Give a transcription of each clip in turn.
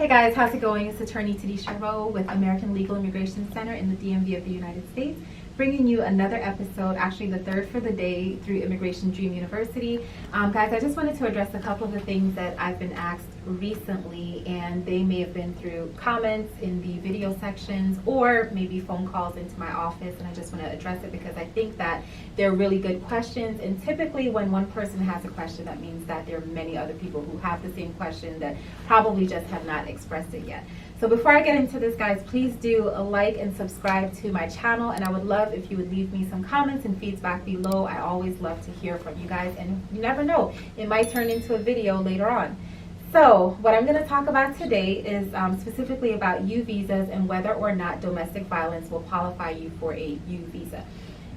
guys, how's it going? It's Attorney Tadisha Rowe with American Legal Immigration Center in the DMV of the United States, bringing you another episode, actually the third for the day through Immigration Dream University. Guys, I just wanted to address a couple of the things that I've been asked recently, and they may have been through comments in the video sections or maybe phone calls into my office, and I just want to address it because I think that they're really good questions. And typically when one person has a question, that means that there are many other people who have the same question that probably just have not expressed it yet. So before I get into this, guys, please do a like and subscribe to my channel, and I would love if you would leave me some comments and feedback below. I always love to hear from you guys, and you never know, it might turn into a video later on. So what I'm going to talk about today is specifically about U visas and whether or not domestic violence will qualify you for a U visa.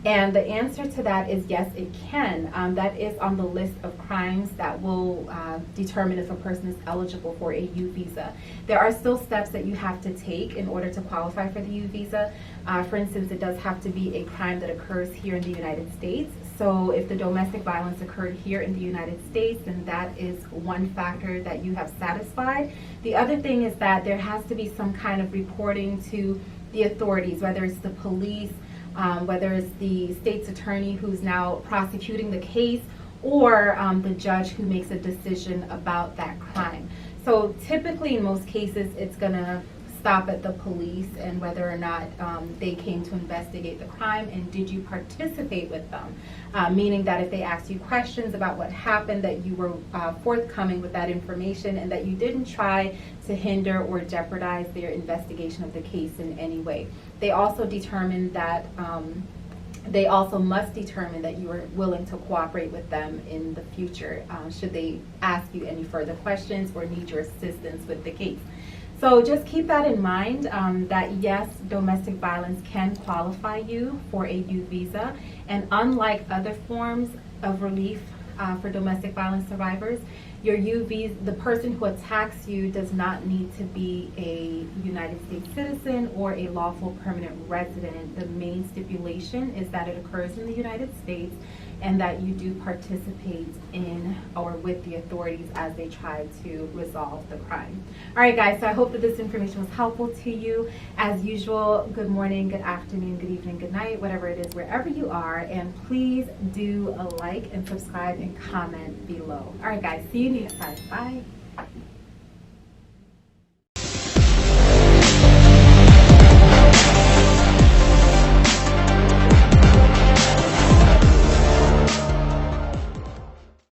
And the answer to that is yes, it can. That is on the list of crimes that will determine if a person is eligible for a U visa. There are still steps that you have to take in order to qualify for the U visa. For instance, it does have to be a crime that occurs here in the United States. So if the domestic violence occurred here in the United States, then that is one factor that you have satisfied. The other thing is that there has to be some kind of reporting to the authorities, whether it's the police, whether it's the state's attorney who's now prosecuting the case, or the judge who makes a decision about that crime. So typically in most cases it's going to stop at the police and whether or not they came to investigate the crime and did you participate with them. Meaning that if they asked you questions about what happened, that you were forthcoming with that information and that you didn't try to hinder or jeopardize their investigation of the case in any way. They also determined that they also must determine that you are willing to cooperate with them in the future should they ask you any further questions or need your assistance with the case. So just keep that in mind, that yes, domestic violence can qualify you for a U visa, and unlike other forms of relief for domestic violence survivors, your U visa, the person who attacks you does not need to be a United States citizen or a lawful permanent resident. The main stipulation is that it occurs in the United States and that you do participate in or with the authorities as they try to resolve the crime. All right, guys, so I hope that this information was helpful to you. As usual, good morning, good afternoon, good evening, good night, whatever it is, wherever you are, and please do a like and subscribe and comment below. All right, guys, see you next time. Bye.